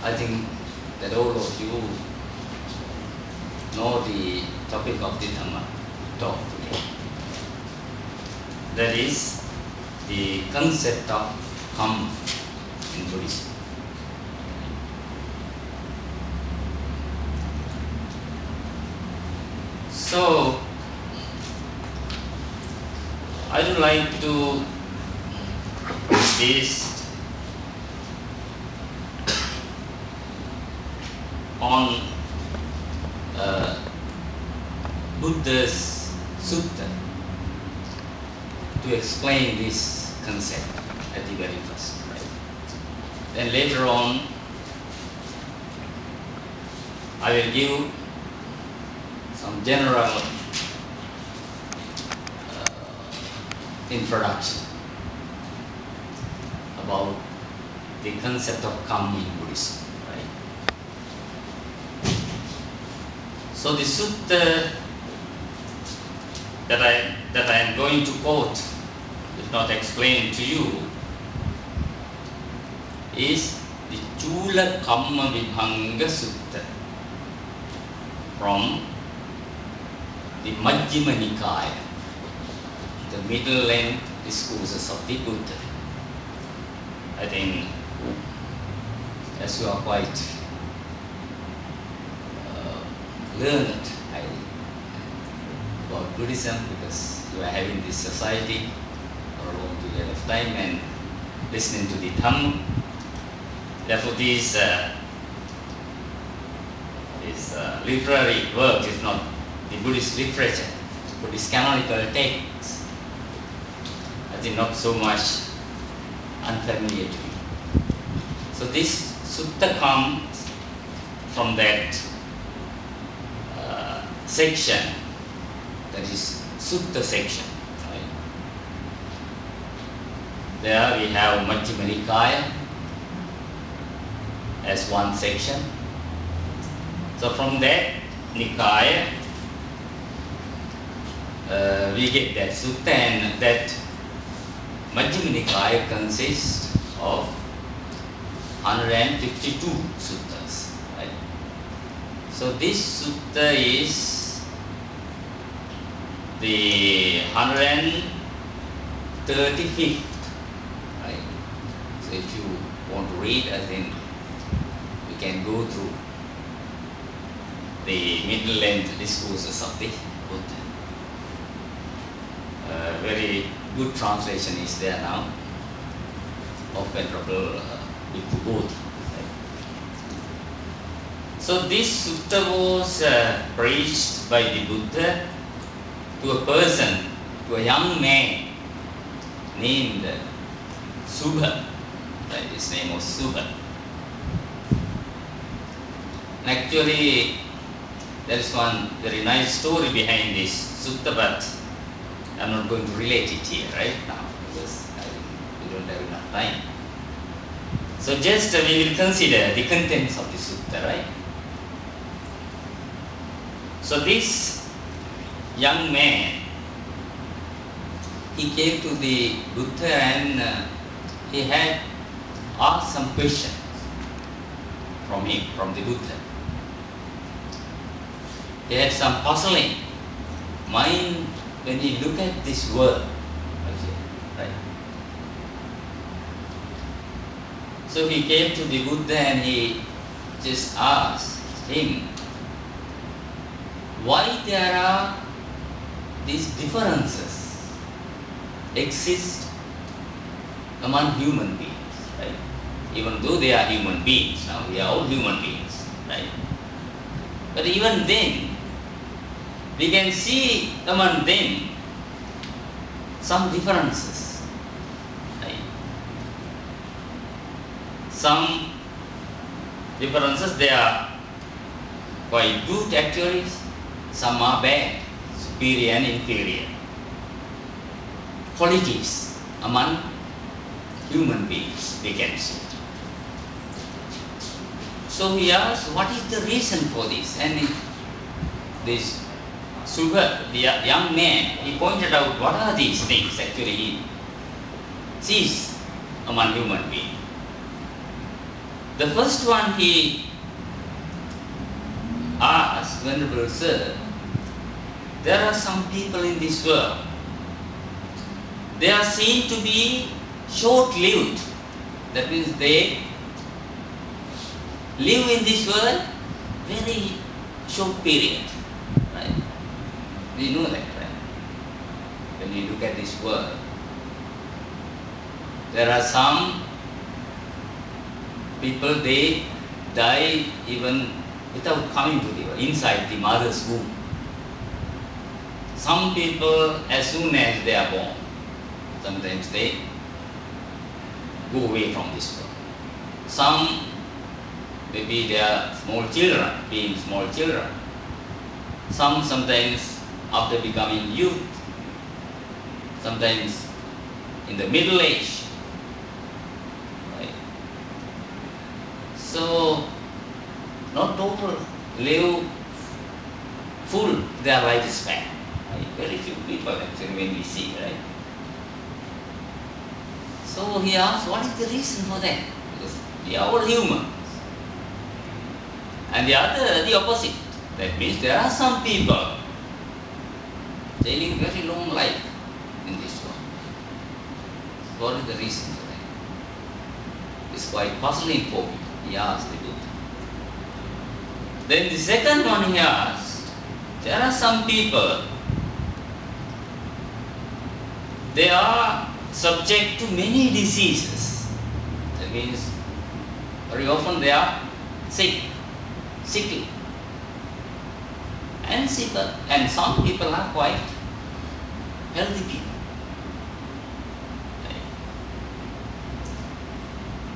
I think that all of you know the topic of the Dhamma talk today. That is the concept of Kamma in Buddhism. So, I would like to insist on Buddha's sutta to explain this concept at the very first. Then later on, I will give some general introduction about the concept of Kamma in Buddhism. Right? So the sutta that I am going to quote, if not explain to you, is the Chula Kamma Vibhanga Sutta from the Majjhima Nikaya, the middle-length discourses of the Buddha. I think, as you are quite learned about Buddhism, because you are having this society for a long period of time and listening to the Dhamma. Therefore, this literary work is not the Buddhist literature, Buddhist canonical texts. I think not so much unfamiliar to you. So this sutta comes from that section, that is sutta section. Right? There we have Majjhima Nikaya as one section. So from that Nikaya, we get that sutta, and that Majjhima Nikaya consists of 152 suttas. Right? So this sutta is the 135th. Right? So if you want to read, I think we can go through the middle-length discourses of the Buddha. Very good translation is there now of Venerable Buddha. So this sutta was preached by the Buddha to a person, to a young man named Subha. Right? His name was Subha. And actually, there is one very nice story behind this sutta, but I'm not going to relate it here right now because we don't have enough time. So just we will consider the contents of the sutta, right? So this young man, he came to the Buddha and he had asked some questions from him, from the Buddha. He had some puzzling mind when he looked at this world. Okay, right? So he came to the Buddha and he just asked him, why there are these differences exist among human beings, right? Even though they are human beings, now we are all human beings, right? But even then, we can see among them some differences, right? Some differences, they are quite good actually, some are bad, superior and inferior qualities among human beings, we can see. So he asked, what is the reason for this? And this Subha, the young man, he pointed out what are these things actually he sees among human beings. The first one he asked, Venerable Sir, there are some people in this world, they are seen to be short-lived. That means they live in this world very short period. Right? We know that, right? When you look at this world, there are some people, they die even without coming to the world, inside the mother's womb. Some people, as soon as they are born, sometimes they go away from this world. Some, maybe they are small children, being small children. Some sometimes after becoming youth, sometimes in the middle age. Right? So, not all live full their lifespan. Right? Very few people actually when we see, right? So he asked, what is the reason for that? Because we are all humans. And the other, the opposite. That means there are some people, they live very long life in this world. What is the reason for that? It's quite puzzling for me. He asked the Buddha. Then the second one he asked, there are some people, they are subject to many diseases. That means very often they are sickly. And some people are quite healthy people. Right?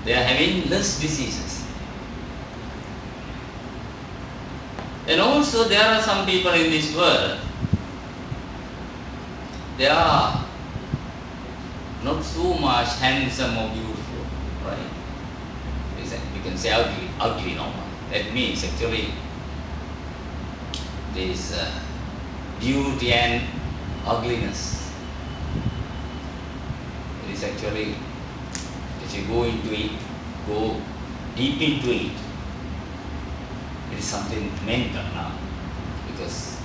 They are having less diseases. And also there are some people in this world, they are not so much handsome or beautiful, right? We can say ugly normal. That means actually there is beauty and ugliness. It is actually, if you go into it, go deep into it, it is something mental now. Because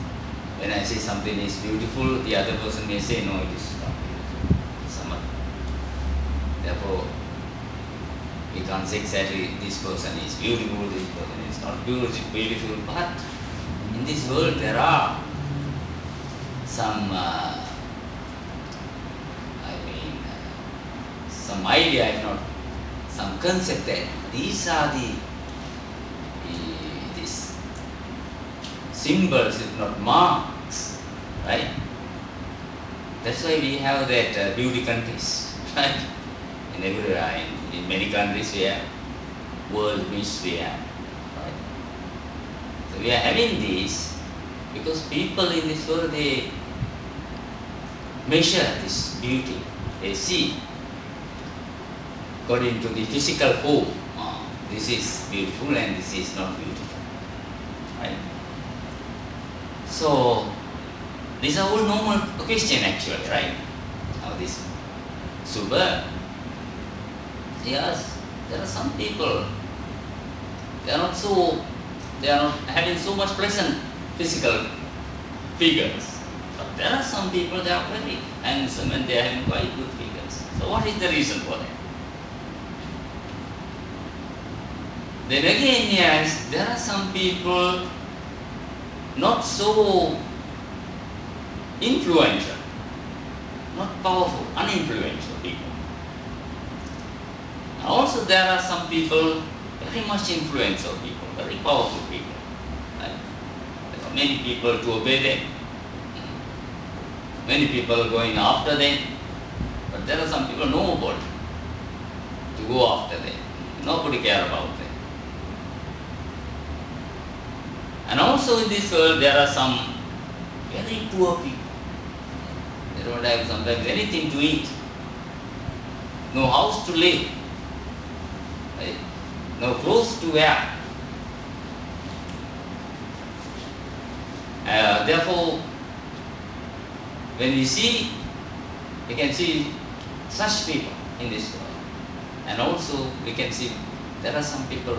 when I say something is beautiful, the other person may say, no, it is not beautiful. Some Therefore, we can't say exactly this person is beautiful, this person is not beautiful, but in this world there are some, some idea, if not some concept that these are these symbols, if not marks, right? That's why we have that beauty contest, right? In everywhere, in many countries we have world Miss, we have, right? So we are having this because people in this world, they measure this beauty. They see according to the physical form, this is beautiful and this is not beautiful, right? So these are all normal question actually, right? Now this Subha, yes, there are some people, they are not having so much pleasant physical figures. But there are some people, they are very handsome and they are having quite good figures. So what is the reason for that? Then again, yes, there are some people not so influential, not powerful, uninfluential people. Also, there are some people very much influential people, very powerful people. Right? There are many people to obey them, many people going after them, but there are some people nobody to go after them. Nobody care about them. And also in this world there are some very poor people. They don't have sometimes anything to eat, no house to live, right? No clothes to wear. Therefore, when we can see such people in this world, and also we can see There are some people